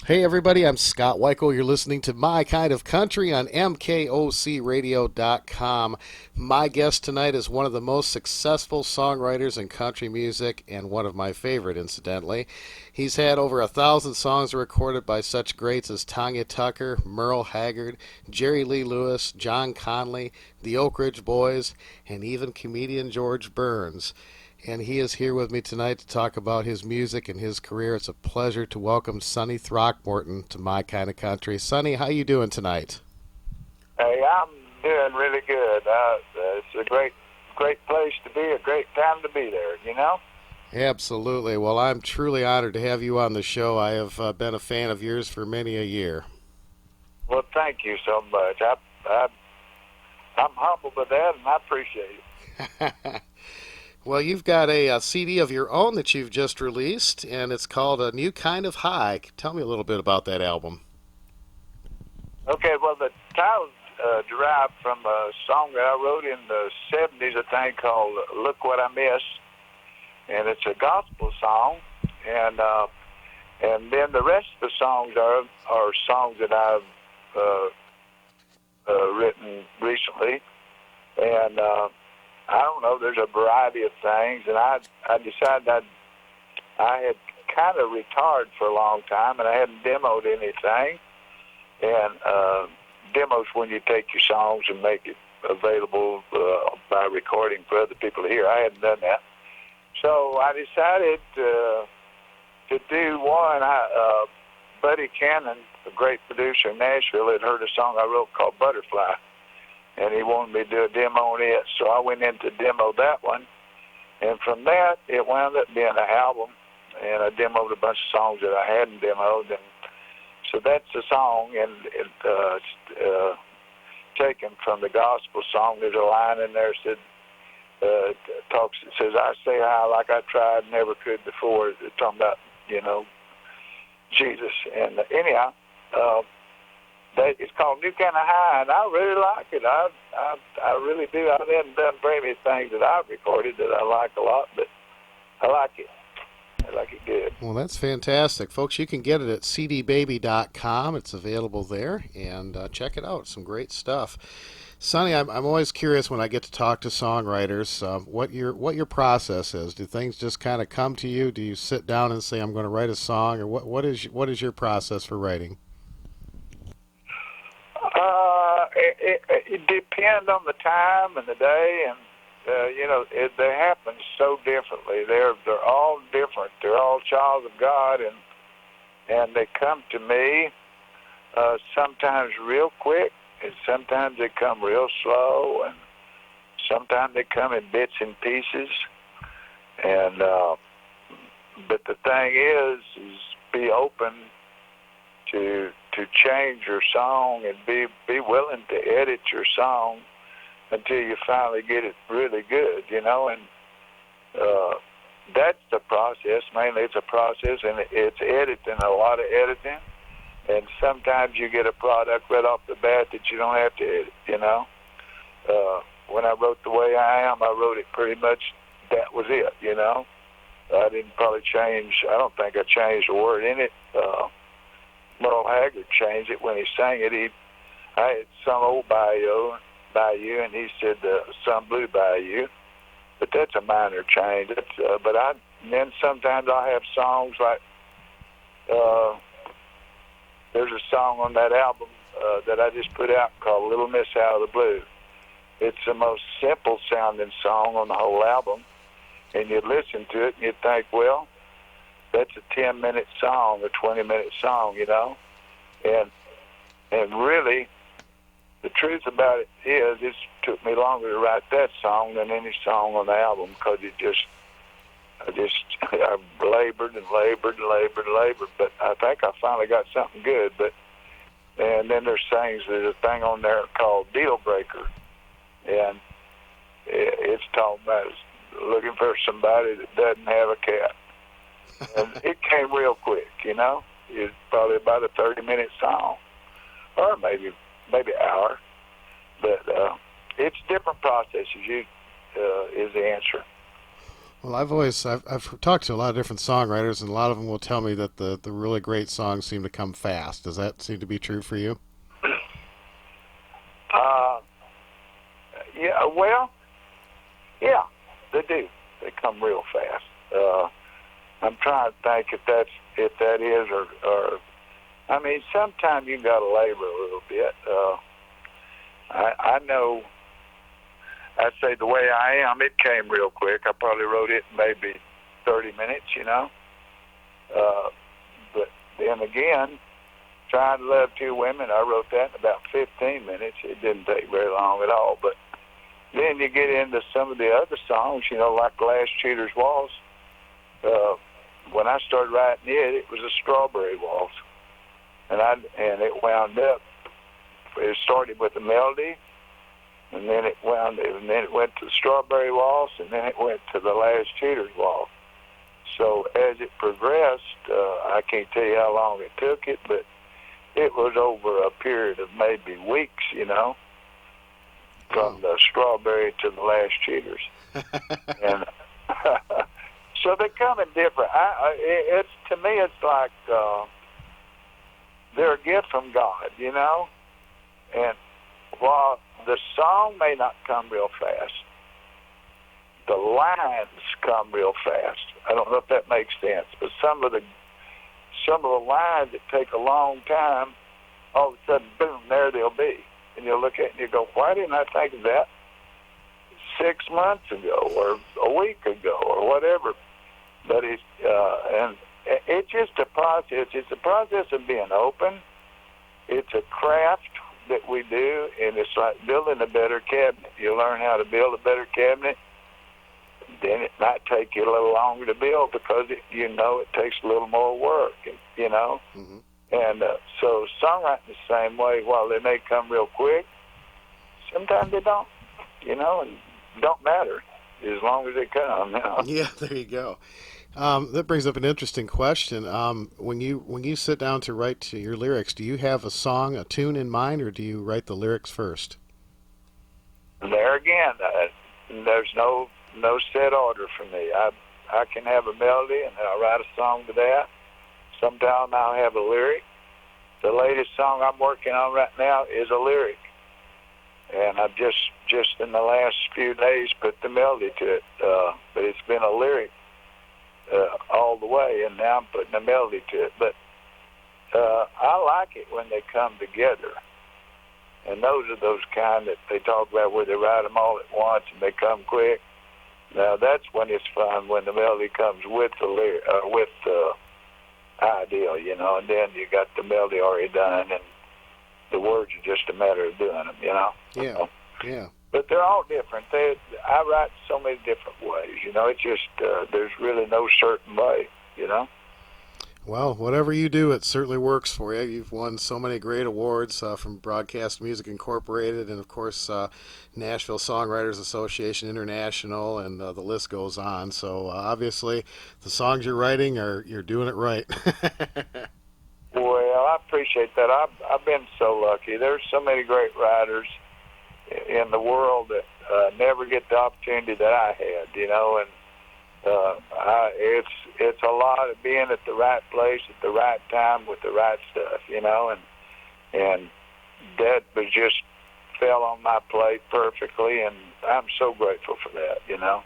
Hey everybody, I'm Scott Weichel. You're listening to My Kind of Country on MKOCRadio.com. My guest tonight is one of the most successful songwriters in country music and one of my favorite, incidentally. He's had over 1,000 songs recorded by such greats as Tanya Tucker, Merle Haggard, Jerry Lee Lewis, John Conley, the Oak Ridge Boys, and even comedian George Burns. And he is here with me tonight to talk about his music and his career. It's a pleasure to welcome Sonny Throckmorton to My Kind of Country. Sonny, how you doing tonight? Hey, I'm doing really good. It's a great place to be, a great time to be there, you know? Absolutely. Well, I'm truly honored to have you on the show. I have been a fan of yours for many a year. Well, thank you so much. I'm humbled by that, and I appreciate it. Well, you've got a CD of your own that you've just released, and it's called A New Kind of High. Tell me a little bit about that album. Okay, well, the title's derived from a song that I wrote in the 70s, I think, called Look What I Missed. And it's a gospel song, and then the rest of the songs are songs that I've written recently. And I don't know, there's a variety of things, and I decided I had kind of retired for a long time, and I hadn't demoed anything. And demos when you take your songs and make it available by recording for other people to hear. I hadn't done that. So I decided to do one. Buddy Cannon, a great producer in Nashville, had heard a song I wrote called Butterfly, and he wanted me to do a demo on it, so I went in to demo that one. And from that, it wound up being an album, and I demoed a bunch of songs that I hadn't demoed. And so that's the song, and it's taken from the gospel song. There's a line in there that says, I say hi like I tried, never could before. It's talking about, Jesus. And anyhow, it's called New Kind of High, and I really like it. I really do. I haven't done very many things that I've recorded that I like a lot, but I like it. I like it good. Well, that's fantastic. Folks, you can get it at cdbaby.com. It's available there, and check it out. Some great stuff. Sonny, I'm always curious when I get to talk to songwriters what your process is. Do things just kind of come to you? Do you sit down and say, I'm going to write a song, or what is your process for writing? It depends on the time and the day, and they happen so differently. They're all different. They're all child of God, and they come to me sometimes real quick, and sometimes they come real slow, and sometimes they come in bits and pieces. And but the thing is be open to change your song, and be willing to edit your song until you finally get it really good, and that's the process. Mainly it's a process, and it's editing, a lot of editing, and sometimes you get a product right off the bat that you don't have to edit, When I wrote The Way I Am, I wrote it pretty much, that was it, I didn't probably change, I don't think I changed a word in it. Merle Haggard changed it when he sang it. I had Some Old Bayou, and he said Some Blue Bayou, but that's a minor change. Then sometimes I have songs like there's a song on that album that I just put out called Little Miss Out of the Blue. It's the most simple sounding song on the whole album, and you listen to it and you think, well, that's a 10-minute song, a 20-minute song, and really, the truth about it is, it took me longer to write that song than any song on the album, because I labored and labored and labored and labored, but I think I finally got something good. And then there's a thing on there called Deal Breaker, and it's talking about looking for somebody that doesn't have a cat. And it came real quick, It's probably about a 30-minute song, or maybe an hour. But it's different processes. Is the answer. Well, I've talked to a lot of different songwriters, and a lot of them will tell me that the really great songs seem to come fast. Does that seem to be true for you? Uh, yeah, well, yeah, they do. They come real fast. I'm trying to think if that is or I mean, sometimes you got to labor a little bit. I know. I'd say the way I am, it came real quick. I probably wrote it in maybe 30 minutes, you know. But then again, Trying to Love Two Women, I wrote that in about 15 minutes. It didn't take very long at all. But then you get into some of the other songs, you know, like Last Cheater's Waltz. When I started writing it, it was a Strawberry Waltz. And it wound up, it started with a melody, and then it went to the Strawberry Waltz, and then it went to the Last Cheater's Waltz. So as it progressed, I can't tell you how long it took it, but it was over a period of maybe weeks, you know, from the Strawberry to the Last Cheaters. And so they come in different. It's to me, it's like they're a gift from God, you know. And while the song may not come real fast, the lines come real fast. I don't know if that makes sense, but some of the lines that take a long time, all of a sudden, boom, there they'll be. And you'll look at it and you go, why didn't I think of that 6 months ago or a week ago or whatever? But it's just a process. It's a process of being open. It's a craft that we do, and it's like building a better cabinet. You learn how to build a better cabinet, then it might take you a little longer to build because it takes a little more work, you know. Mm-hmm. And so songwriting the same way. While they may come real quick, sometimes they don't, you know, and don't matter as long as they come. You know? Yeah, there you go. That brings up an interesting question. When you sit down to write your lyrics, do you have a tune in mind, or do you write the lyrics first? There again, there's no set order for me. I can have a melody and I'll write a song to that. Sometimes I'll have a lyric. The latest song I'm working on right now is a lyric, and I've just in the last few days put the melody to it. But it's been a lyric all the way, and now I'm putting a melody to it. But I like it when they come together, and those are those kind that they talk about where they write them all at once and they come quick. Now that's when it's fun, when the melody comes with the lyric, with the idea, you know, and then you got the melody already done, and the words are just a matter of doing them, you know. Yeah, yeah. But they're all different. I write so many different ways, you know. It's just there's really no certain way, you know. Well, whatever you do, it certainly works for you. You've won so many great awards from Broadcast Music Incorporated and, of course, Nashville Songwriters Association International, and the list goes on. So, obviously, the songs you're writing, you're doing it right. Well, I appreciate that. I've been so lucky. There's so many great writers in the world that never get the opportunity that I had, you know, and it's a lot of being at the right place at the right time with the right stuff, you know, and that was just fell on my plate perfectly, and I'm so grateful for that, you know.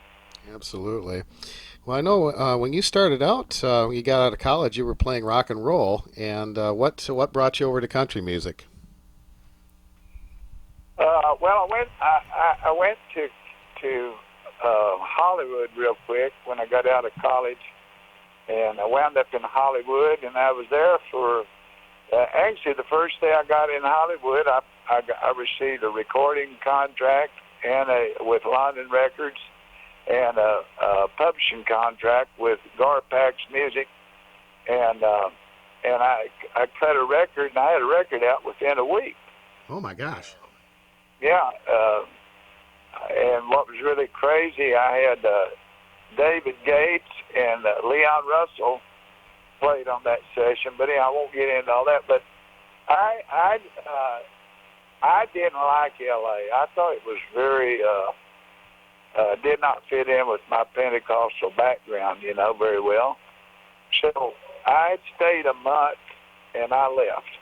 Absolutely. Well, I know when you started out, you got out of college, you were playing rock and roll, and what brought you over to country music? Well, I went to Hollywood real quick when I got out of college, and I wound up in Hollywood, and I was there for actually the first day I got in Hollywood, I received a recording contract and with London Records and a publishing contract with Garpax Music, and I cut a record, and I had a record out within a week. Oh my gosh! Yeah. And what was really crazy, I had David Gates and Leon Russell played on that session, but I won't get into all that. But I didn't like L.A. I thought it was very did not fit in with my Pentecostal background, very well. So I had stayed a month, and I left.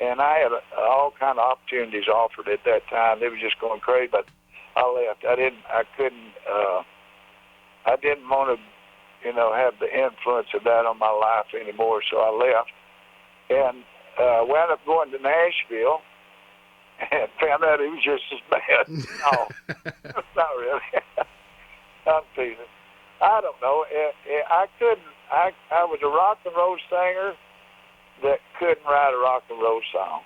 And I had all kind of opportunities offered at that time. They were just going crazy, but I left. I didn't want to, have the influence of that on my life anymore, so I left. And wound up going to Nashville and found out it was just as bad. No, not really. I'm teasing. I don't know. I couldn't. I was a rock and roll singer that couldn't write a rock and roll song.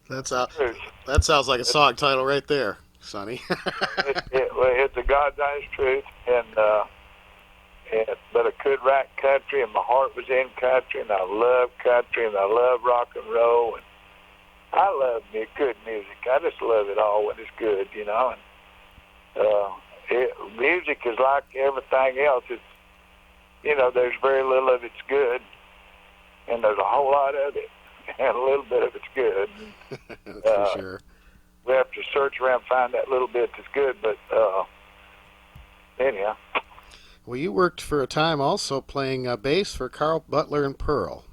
That sounds like a song title right there, Sonny. It's the God's honest truth, but I could write country, and my heart was in country, and I love country, and I love rock and roll, and I love good music. I just love it all when it's good, And music is like everything else. It's there's very little of it's good, and there's a whole lot of it, and a little bit of it's good. For sure. We have to search around and find that little bit that's good, but anyhow. Well, you worked for a time also playing bass for Carl Butler and Pearl.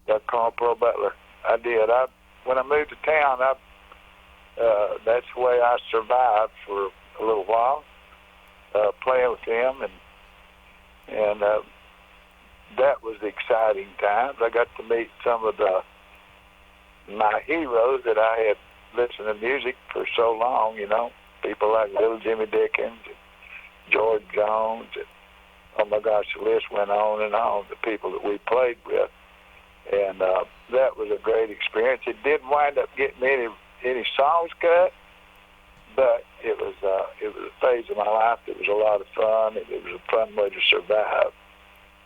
Yeah, Carl Pearl Butler. I did. When I moved to town, that's the way I survived for a little while, playing with him, and that was the exciting times. I got to meet some of my heroes that I had listened to music for so long, people like Little Jimmy Dickens and George Jones, and oh my gosh, the list went on and on, the people that we played with, and that was a great experience. It didn't wind up getting any songs cut, but it was a phase of my life that was a lot of fun, and it was a fun way to survive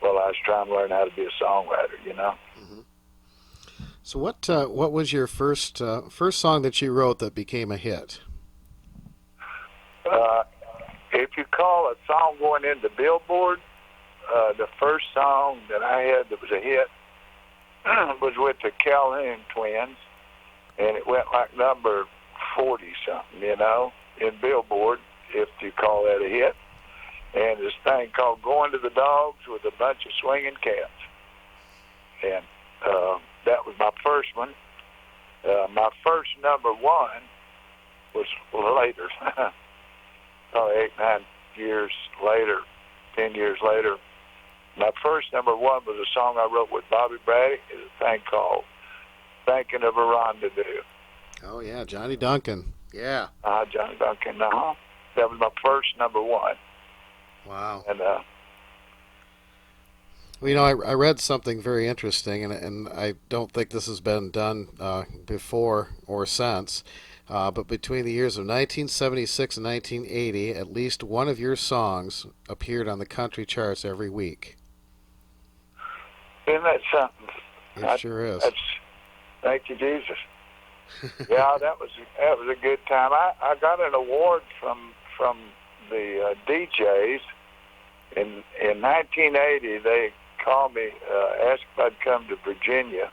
while I was trying to learn how to be a songwriter, Mm-hmm. So what was your first song that you wrote that became a hit? If you call a song going into Billboard, the first song that I had that was a hit was with the Calhoun Twins, and it went like number 40-something, in Billboard, if you call that a hit. And this thing called Going to the Dogs with a Bunch of Swinging Cats. And that was my first one. My first number one was later, probably 8, 9 years later, 10 years later. My first number one was a song I wrote with Bobby Braddock. It's a thing called Thinking of a Rendezvous. Oh, yeah, Johnny Duncan. Yeah. Johnny Duncan, That was my first number one. Wow. And well, I read something very interesting, and I don't think this has been done before or since, but between the years of 1976 and 1980, at least one of your songs appeared on the country charts every week. Isn't that something? It sure is. Thank you, Jesus. Yeah, that was a good time. I got an award from the DJs in 1980. They called me, asked if I'd come to Virginia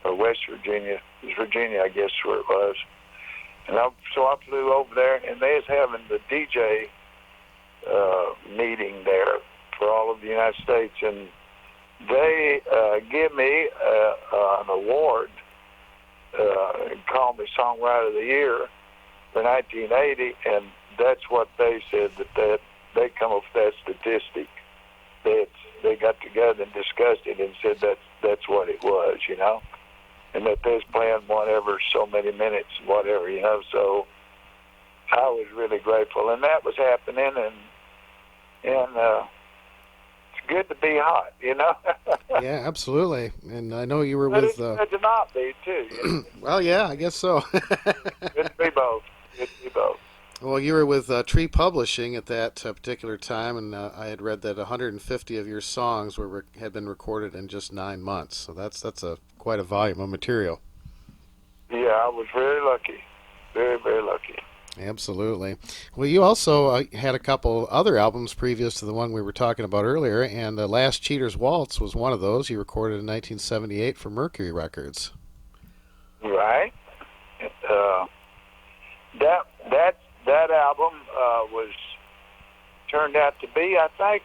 or West Virginia. It was Virginia, I guess, where it was. And so I flew over there, and they was having the DJ meeting there for all of the United States, and they give me an award and called me Songwriter of the Year for 1980, and that's what they said, that they come up with that statistic. They got together and discussed it and said that's what it was, and that they was playing one every so many minutes, whatever, so I was really grateful, and that was happening, and it's good to be hot, Yeah, absolutely. And I know you were but with... it's good to not be, too. Well, yeah, I guess so. Good to be both. Well, you were with Tree Publishing at that particular time, and I had read that 150 of your songs had been recorded in just 9 months. So that's quite a volume of material. Yeah, I was very lucky. Very, very lucky. Absolutely. Well, you also had a couple other albums previous to the one we were talking about earlier, and Last Cheater's Waltz was one of those you recorded in 1978 for Mercury Records. Right. that album was turned out to be, I think,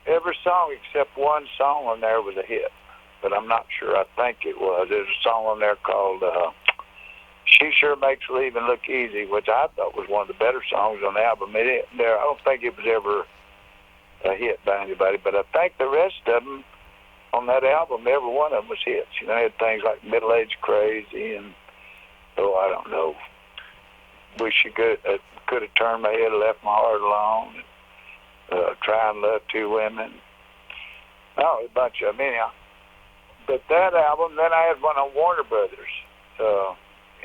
every song except one song on there was a hit, but I'm not sure. I think it was. There's a song on there called "She Sure Makes Leaving Look Easy," which I thought was one of the better songs on the album. I don't think it was ever a hit by anybody, but I think the rest of them on that album, every one of them was hits. You know, they had things like "Middle Age Crazy" and I don't know. Wish you could have turned my head and left my heart alone. Try and Love Two Women. Oh, a bunch of them anyhow. But that album, then I had one on Warner Brothers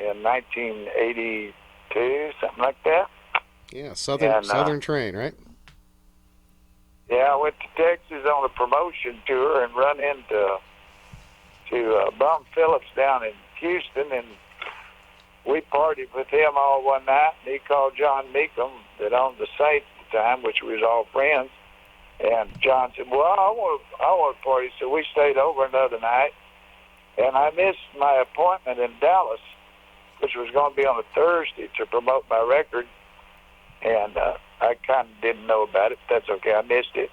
in 1982, something like that. Yeah, Southern Train, right? Yeah, I went to Texas on a promotion tour and run into Bum Phillips down in Houston, and we partied with him all one night. And he called John Meekum, that owned the Saints at the time, which we was all friends. And John said, "Well, I want to party." So we stayed over another night, and I missed my appointment in Dallas, which was going to be on a Thursday to promote my record. And I kind of didn't know about it. That's okay. I missed it.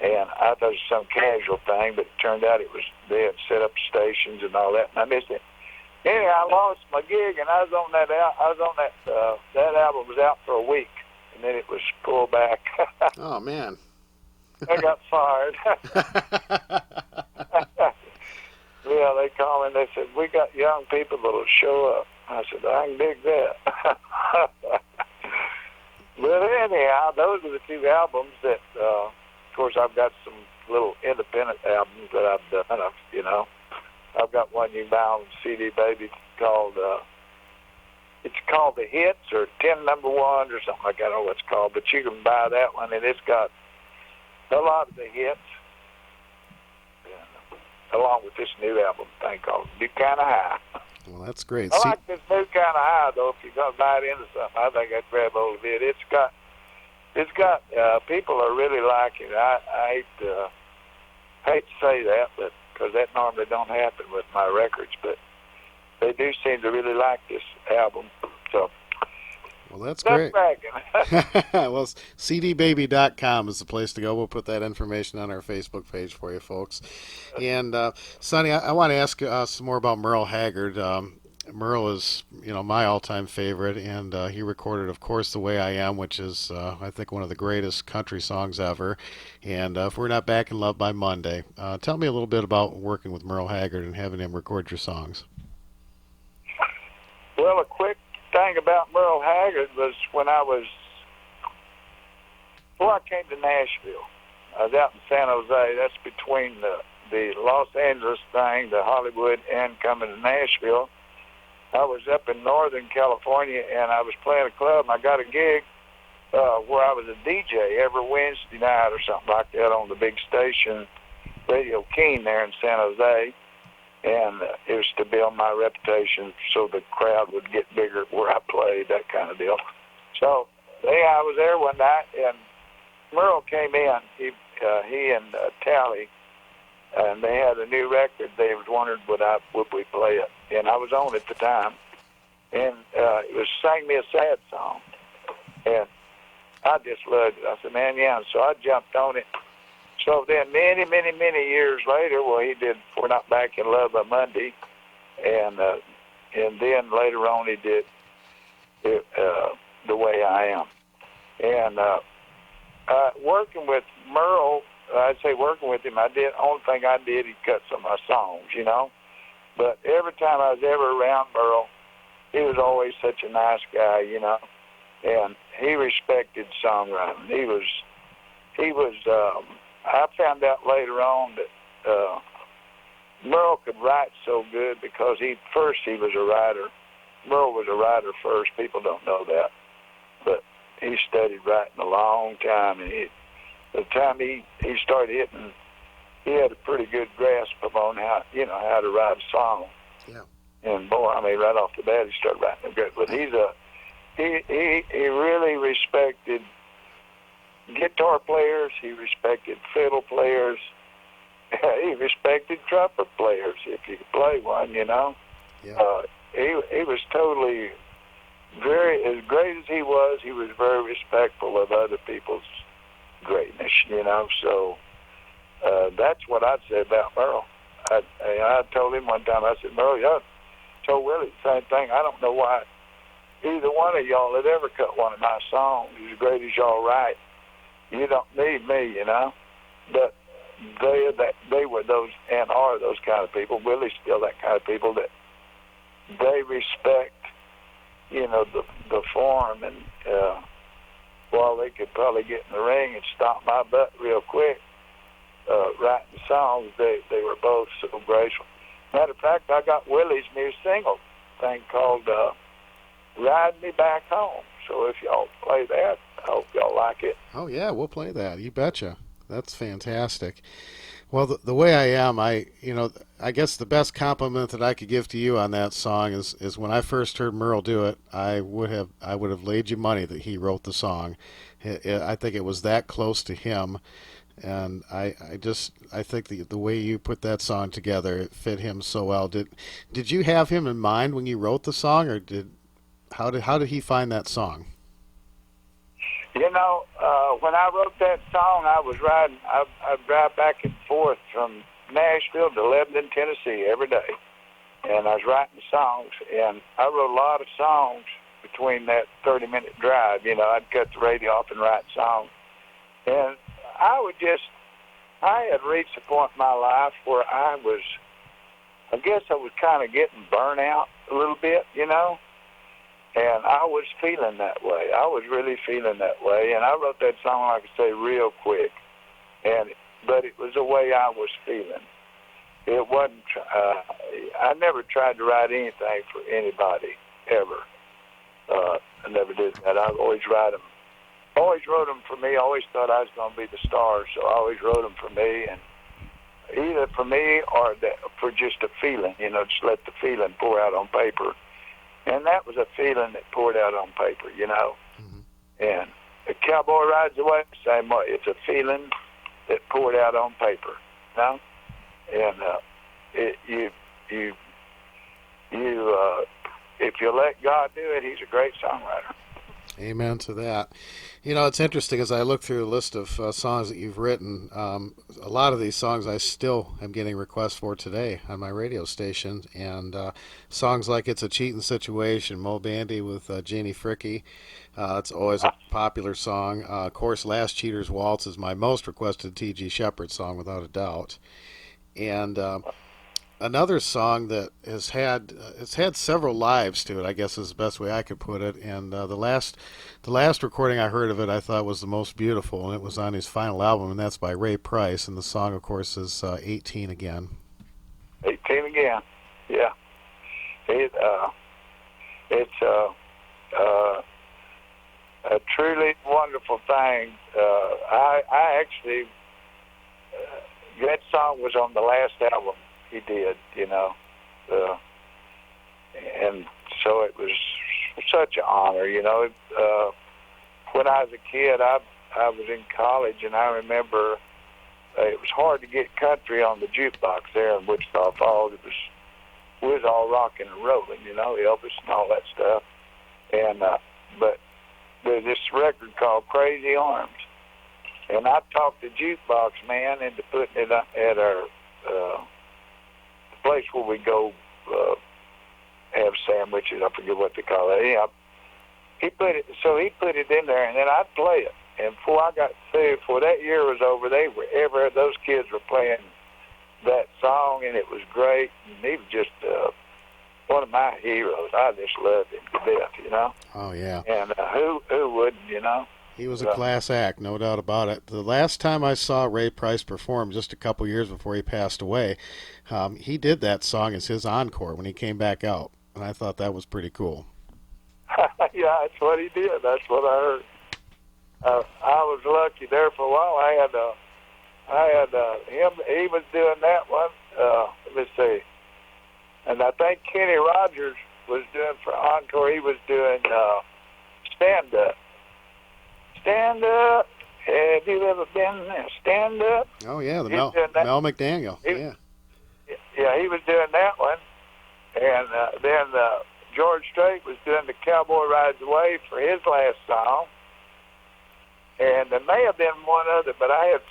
And I thought it was some casual thing, but it turned out it was they had set up stations and all that, and I missed it. Anyway, I lost my gig, and I was on that. That album was out for a week, and then it was pulled back. Oh man! I got fired. Yeah, they called me and they said, "We got young people that'll show up." I said, "I can dig that." But anyhow, those are the two albums that, of course, I've got some little independent albums that I've done. I've got one you found CD Baby called, it's called The Hits or 10 Number Ones or something like that. I don't know what it's called, but you can buy that one, and it's got a lot of the hits, along with this new album thing called New Kinda High. Well, that's great. I like this New Kinda High, though. If you're going to buy it into something, I think I'd grab hold of it. It's got people are really liking it. I hate to say that, but because that normally don't happen with my records, but they do seem to really like this album. So, well, that's great. Well, cdbaby.com is the place to go. We'll put that information on our Facebook page for you folks. And Sonny, I want to ask some more about Merle Haggard. Merle is, my all-time favorite, and he recorded, of course, The Way I Am, which is, I think, one of the greatest country songs ever. And If We're Not Back in Love by Monday. Tell me a little bit about working with Merle Haggard and having him record your songs. Well, a quick thing about Merle Haggard was before I came to Nashville, I was out in San Jose. That's between the Los Angeles thing, the Hollywood, and coming to Nashville. I was up in Northern California, and I was playing a club, and I got a gig where I was a DJ every Wednesday night or something like that on the big station, Radio King there in San Jose. And it was to build my reputation so the crowd would get bigger where I played, that kind of deal. So I was there one night, and Merle came in. He and Tally, and they had a new record. They was wondering would we play it, and I was on at the time. And it was Sing Me a Sad Song, and I just loved it. I said, man, yeah. And so I jumped on it. So then many, many, many years later, well, he did We're Not Back in Love by Monday, and then later on he did The Way I Am. And working with Merle, I'd say working with him, only thing I did, he cut some of my songs, But every time I was ever around Merle, he was always such a nice guy, and he respected songwriting. He was I found out later on that Merle could write so good because he was a writer. Merle was a writer first. People don't know that. But he studied writing a long time, and the time he started hitting, he had a pretty good grasp on how to write a song. Yeah. And boy, right off the bat, he started writing them good. But he really respected guitar players. He respected fiddle players. He respected trumpet players if you could play one. Yeah. He was totally very, as great as he was very respectful of other people's greatness, you know. So that's what I'd say about Merle. I told him one time, I said, Merle, I told Willie the same thing. I don't know why either one of y'all had ever cut one of my songs as great as y'all write. You don't need me, you know. But they were those and are those kind of people. Willie's still that kind of people that they respect, you know, the form, and while they could probably get in the ring and stomp my butt real quick, writing songs, they were both so graceful. Matter of fact, I got Willie's new single thing called Ride Me Back Home. So if y'all play that, I hope y'all like it. Oh, yeah, we'll play that. You betcha. That's fantastic. Well, the way I am, I guess the best compliment that I could give to you on that song is when I first heard Merle do it, I would have laid you money that he wrote the song. I think it was that close to him, and I think the way you put that song together, it fit him so well. Did you have him in mind when you wrote the song, or how did he find that song? You know, when I wrote that song, I was riding. I'd drive back and forth from Nashville to Lebanon, Tennessee every day, and I was writing songs. And I wrote a lot of songs between that 30-minute drive. You know, I'd cut the radio off and write songs. And I had reached a point in my life where I guess I was kind of getting burnt out a little bit, you know. And I was feeling that way. I was really feeling that way. And I wrote that song, like I say, real quick. But it was the way I was feeling. It wasn't, I never tried to write anything for anybody, ever. I never did that. I always wrote them for me. I always thought I was going to be the star, so I always wrote them for me. And either for me or for just a feeling, you know, just let the feeling pour out on paper. And that was a feeling that poured out on paper, you know. Mm-hmm. And the Cowboy Rides Away the same way. It's a feeling that poured out on paper, you know. And if you let God do it, He's a great songwriter. Amen to that. You know, it's interesting as I look through a list of songs that you've written. A lot of these songs I still am getting requests for today on my radio station, and songs like "It's a Cheatin' Situation," Mo Bandy with Jeannie Fricky. It's always a popular song. Of course, "Last Cheater's Waltz" is my most requested T.G. Shepherd song, without a doubt. And another song that has had several lives to it, I guess is the best way I could put it. And the last recording I heard of it, I thought was the most beautiful, and it was on his final album, and that's by Ray Price. And the song, of course, is 18 Again. 18 Again, yeah. It's a truly wonderful thing. I actually, that song was on the last album he did, you know, and so it was such an honor, you know. When I was a kid, I was in college, and I remember it was hard to get country on the jukebox there in Wichita Falls. We was all rocking and rolling, you know, Elvis and all that stuff. And but there's this record called Crazy Arms, and I talked the jukebox man into putting it at our place where we go have sandwiches. I forget what they call it. Yeah, he put it in there, and then I'd play it. And before I got through, before that year was over, those kids were playing that song, and it was great. And he was just one of my heroes. I just loved him to death, you know. Oh yeah. And who wouldn't, you know? He was a class act, no doubt about it. The last time I saw Ray Price perform, just a couple years before he passed away, he did that song as his encore when he came back out, and I thought that was pretty cool. Yeah, that's what he did. That's what I heard. I was lucky there for a while. I had him. He was doing that one. Let me see. And I think Kenny Rogers was doing for encore. He was doing Stand Up. Stand Up. Have you ever been there? Stand Up. Oh yeah, Mel McDaniel. Yeah. Yeah, he was doing that one, and then George Strait was doing the Cowboy Rides Away for his last song. And there may have been one other, but I had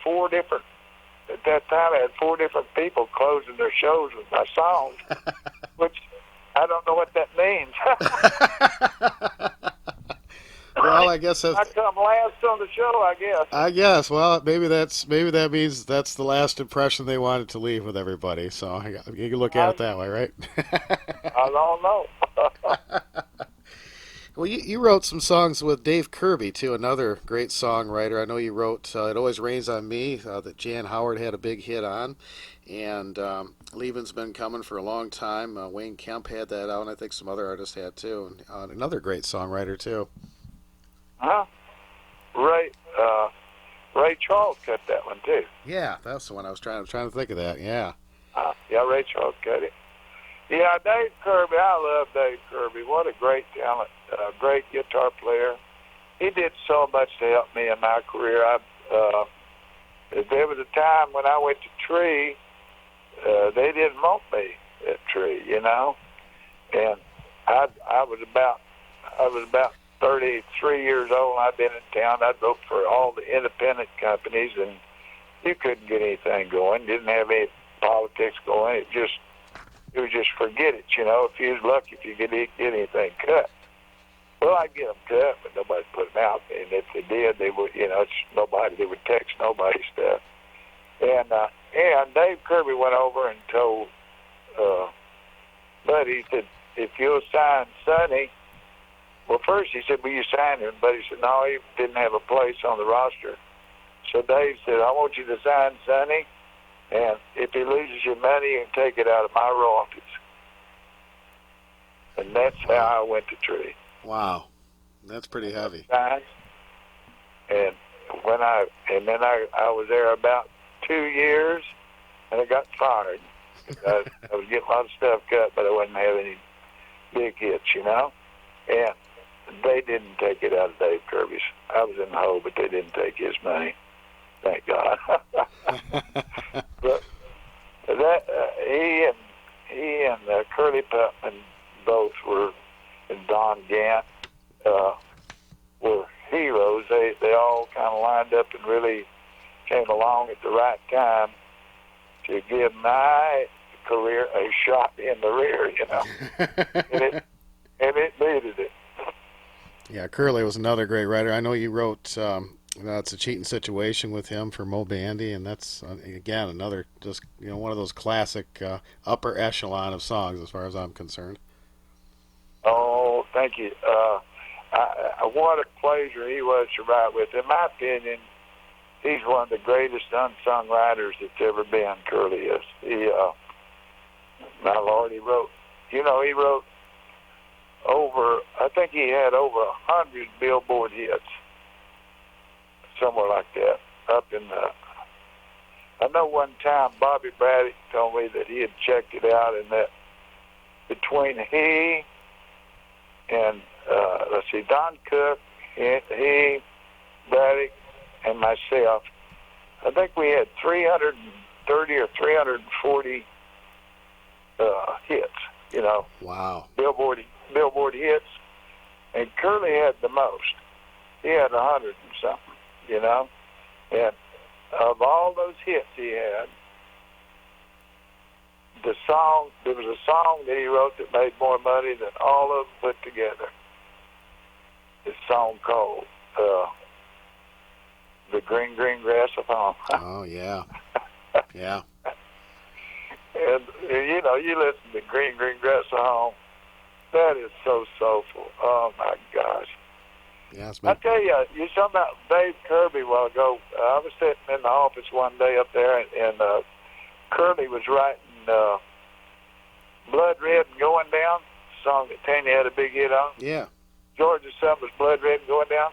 at that time, I had 4 different people closing their shows with my songs, which I don't know what that means. Well, I guess I come last on the show, I guess. I guess. Well, maybe that means that's the last impression they wanted to leave with everybody. So you can look at it that way, right? I don't know. Well, you wrote some songs with Dave Kirby too, another great songwriter. I know you wrote "It Always Rains on Me" that Jan Howard had a big hit on, and "Leaving's Been Coming" for a long time. Wayne Kemp had that out, and I think some other artists had too. And, another great songwriter too. Huh? Ray Charles cut that one too. Yeah, that's the one I was trying to think of that. Yeah. Yeah, Ray Charles cut it. Yeah, Dave Kirby. I love Dave Kirby. What a great talent, great guitar player. He did so much to help me in my career. There was a time when I went to Tree, they didn't want me at Tree, you know, and I was about 33 years old. I'd been in town. I'd vote for all the independent companies, and you couldn't get anything going. Didn't have any politics going. It was just forget it, you know. If you was lucky, if you could get anything cut. Well, I'd get them cut, but nobody put them out. And if they did, they would, you know, they would text nobody stuff. And Dave Kirby went over and told Buddy, he said, if you'll sign Sonny. Well, first he said, will you sign him? But he said, no, he didn't have a place on the roster. So Dave said, I want you to sign Sonny, and if he loses your money, you can take it out of my royalties. And that's how I went to Tree. Wow, that's pretty heavy. And then I was there about 2 years, and I got fired. I was getting a lot of stuff cut, but I wasn't having any big hits, you know. And they didn't take it out of Dave Kirby's. I was in the hole, but they didn't take his money. Thank God. But that he and Curly Putman both were, and Don Gant were heroes. They all kind of lined up and really came along at the right time to give my career a shot in the rear, you know. and it needed it. Yeah, Curly was another great writer. I know you wrote "It's a Cheating Situation" with him for Mo Bandy, and that's again another just one of those classic upper echelon of songs as far as I'm concerned. Oh, thank you. What a pleasure he was to write with. In my opinion, he's one of the greatest unsung writers that's ever been. Curly is. My Lord, he wrote I think he had over 100 Billboard hits, somewhere like that. I know one time Bobby Braddock told me that he had checked it out, and that between he and Don Cook, he, Braddock, and myself, I think we had 330 or 340 hits. You know. Wow. Billboard hits, and Curly had the most. He had 100 and something. You know, and of all those hits he had, there was a song that he wrote that made more money than all of them put together. This song called "The Green Green Grass of Home." Oh yeah, yeah. And you listen to "Green Green Grass of Home." That is so soulful. Oh my gosh. Yeah, I tell you, you talking about Dave Kirby a while ago. I was sitting in the office one day up there, and Kirby was writing "Blood Red and Going Down," a song that Tanya had a big hit on. Yeah. George's son was "Blood Red and Going Down,"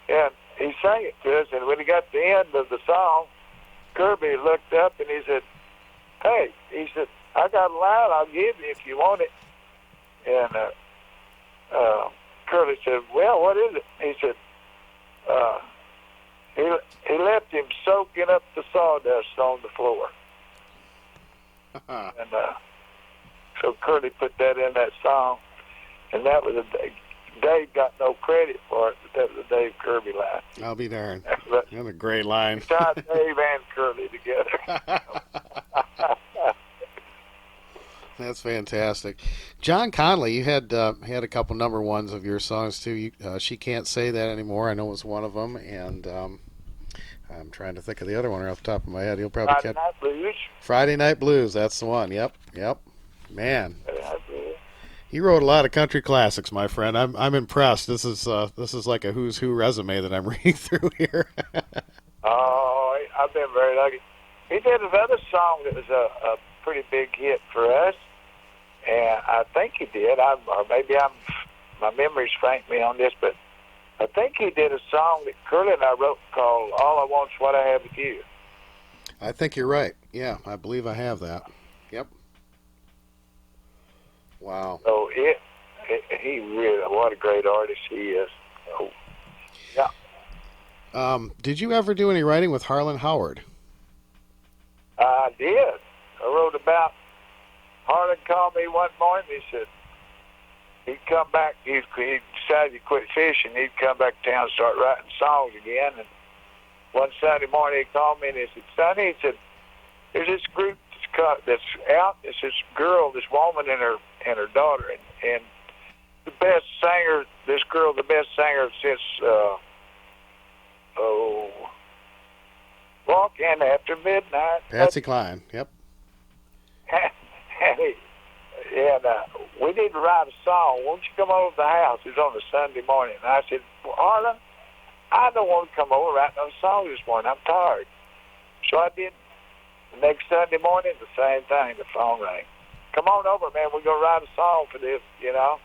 and he sang it to us. And when he got to the end of the song, Kirby looked up and he said, "Hey," he said, "I got a line I'll give you if you want it." And Curly said, "Well, what is it?" He said, he left him soaking up the sawdust on the floor. And so Curly put that in that song. And that was Dave got no credit for it, but that was a Dave Kirby line. I'll be darned. But That's a great line. tied Dave and Kirby together. That's fantastic. John Conley, you had a couple number ones of your songs too. She Can't Say That Anymore. I know it was one of them, and I'm trying to think of the other one right off the top of my head. You'll probably Friday Night Blues. Friday Night Blues. That's the one. Yep. Man, Friday Night Blues. you wrote a lot of country classics, my friend. I'm impressed. This is like a who's who resume that I'm reading through here. Oh, I've been very lucky. He did another song that was a pretty big hit for us. And I think he did. My memory's faint me on this, but I think he did a song that Curly and I wrote called "All I Want's What I Have With You." I think you're right. Yeah, I believe I have that. Yep. Wow. So he really, what a great artist he is. So, yeah. Did you ever do any writing with Harlan Howard? I did. I wrote about. Harlan called me one morning. He said he'd come back. He decided to quit fishing. He'd come back to town and start writing songs again. And one Sunday morning, he called me and he said, "Sonny," he said, "there's this group that's out. It's this girl, this woman, and her daughter, and the best singer. This girl, the best singer since Walking After Midnight." Patsy Cline. Yep. And we need to write a song. Won't you come over to the house? It was on a Sunday morning. And I said, "Well, Harlan, I don't want to come over writing no song this morning. I'm tired." So I did. The next Sunday morning, the same thing. The phone rang. "Come on over, man. We're going to write a song for this, you know."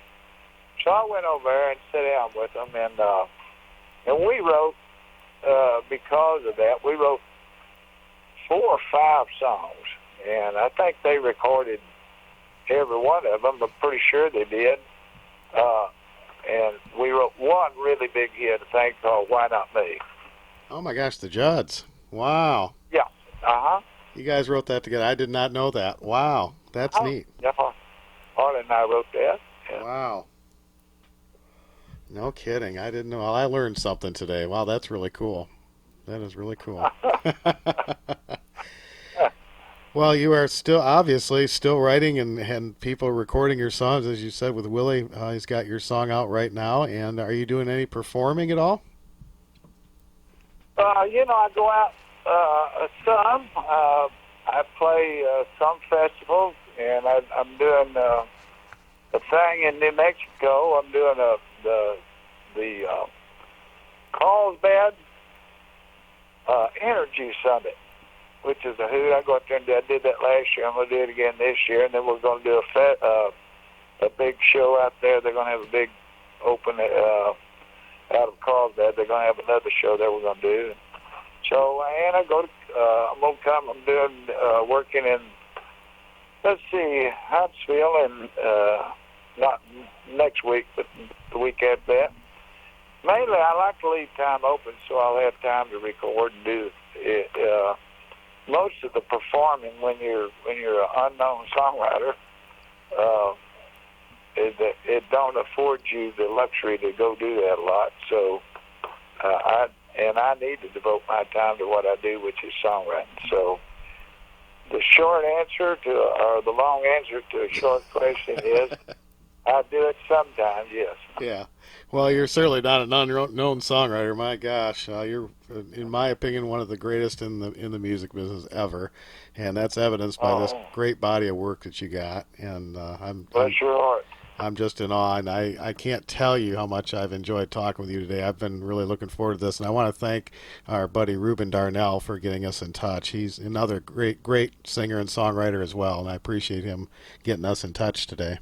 So I went over there and sat down with them. And we wrote, because of that, we wrote 4 or 5 songs. And I think they recorded every one of them. I'm pretty sure they did. And we wrote one really big hit, a thing called "Why Not Me." Oh my gosh, the Judds. Wow. Yeah. Uh-huh. You guys wrote that together. I did not know that. Wow. That's neat. Yeah. Harlan and I wrote that. Yeah. Wow. No kidding. I didn't know. Well, I learned something today. Wow, that's really cool. That is really cool. Well, you are obviously still writing and people are recording your songs, as you said, with Willie. He's got your song out right now. And are you doing any performing at all? I go out some. I play some festivals, and I'm doing a thing in New Mexico. I'm doing the Carlsbad Energy Summit, which is a hoot. I go out there and I did that last year. I'm going to do it again this year, and then we're going to do a big show out there. They're going to have a big open out of Carlsbad. They're going to have another show that we're going to do. So, and I'm going to come. I'm doing working in, let's see, Huntsville, and not next week, but the week after that. Mainly, I like to leave time open so I'll have time to record and do it. Most of the performing when you're an unknown songwriter, it don't afford you the luxury to go do that a lot. So I need to devote my time to what I do, which is songwriting. So the the long answer to a short question is I do it sometimes, yes. Yeah. Well, you're certainly not an unknown songwriter. My gosh, you're, in my opinion, one of the greatest in the music business ever, and that's evidenced by this great body of work that you got. And Bless your heart. I'm just in awe, and I can't tell you how much I've enjoyed talking with you today. I've been really looking forward to this, and I want to thank our buddy Ruben Darnell for getting us in touch. He's another great singer and songwriter as well, and I appreciate him getting us in touch today.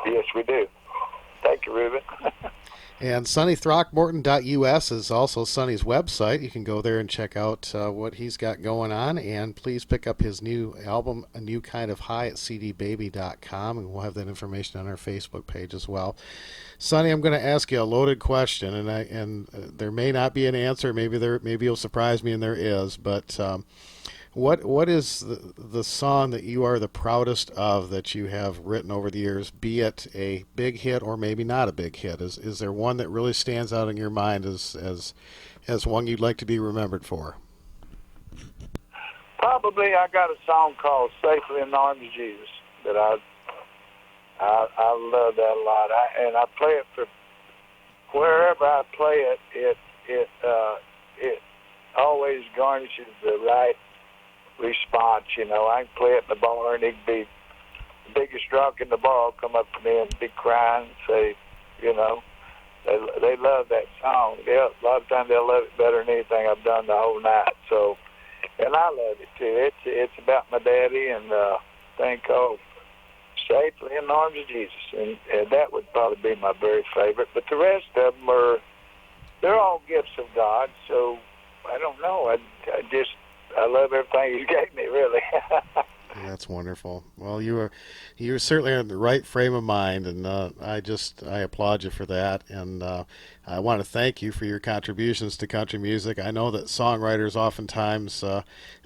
Yes, we do. Thank you, Ruben. And SonnyThrockmorton.us is also Sonny's website. You can go there and check out what he's got going on. And please pick up his new album, A New Kind of High, at cdbaby.com. And we'll have that information on our Facebook page as well. Sonny, I'm going to ask you a loaded question, and there may not be an answer. Maybe you'll surprise me, and there is. But What is the song that you are the proudest of that you have written over the years, be it a big hit or maybe not a big hit? Is there one that really stands out in your mind as one you'd like to be remembered for? Probably I got a song called "Safely in the Arms of Jesus" that I love that a lot. And I play it for wherever I play it. It always garnishes the right response. You know, I can play it in the bar, and it can be the biggest drunk in the bar will come up to me and be crying and say, you know, they love that song. A lot of times they'll love it better than anything I've done the whole night. So, and I love it too. It's about my daddy and thing called "Safely in the Arms of Jesus," and that would probably be my very favorite. But the rest of them they're all gifts of God. So I don't know. I love everything He gave me, really. That's wonderful. Well, you were certainly in the right frame of mind, and I applaud you for that. And I want to thank you for your contributions to country music. I know that songwriters oftentimes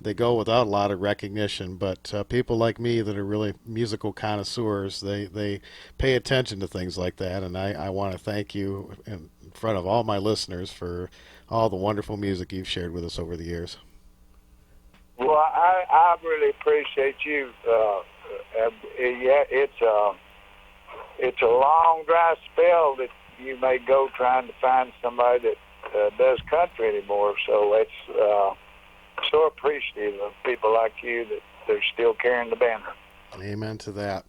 they go without a lot of recognition, but people like me that are really musical connoisseurs, they pay attention to things like that. And I want to thank you in front of all my listeners for all the wonderful music you've shared with us over the years. Well, I really appreciate you. Yeah, it's a long, dry spell that you may go trying to find somebody that does country anymore. So it's so appreciative of people like you that they're still carrying the banner. Amen to that.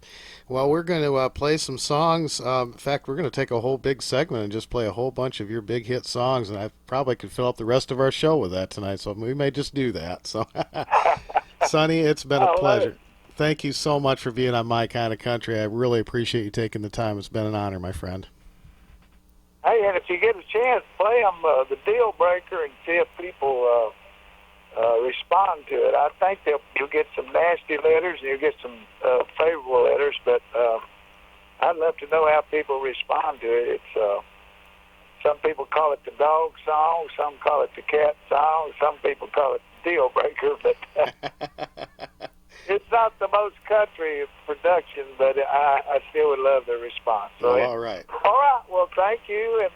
Well, we're going to play some songs. In fact, we're going to take a whole big segment and just play a whole bunch of your big hit songs, and I probably could fill up the rest of our show with that tonight, so we may just do that. So, Sonny, it's been a pleasure. Thank you so much for being on My Kind of Country. I really appreciate you taking the time. It's been an honor, my friend. Hey, and if you get a chance, play them the Deal Breaker and see if people respond to it. I think you'll get some nasty letters and you'll get some favorable letters, but I'd love to know how people respond to it. It's some people call it the dog song, some call it the cat song, some people call it the Deal Breaker, but it's not the most country production, but I still would love the response. So all right. All right. Well, thank you, and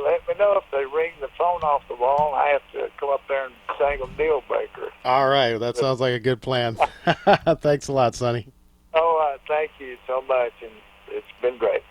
let me know if they ring the phone off the wall. I have to come up there and sing them Deal Breaker. All right. That sounds like a good plan. Thanks a lot, Sonny. All right. Thank you so much, and it's been great.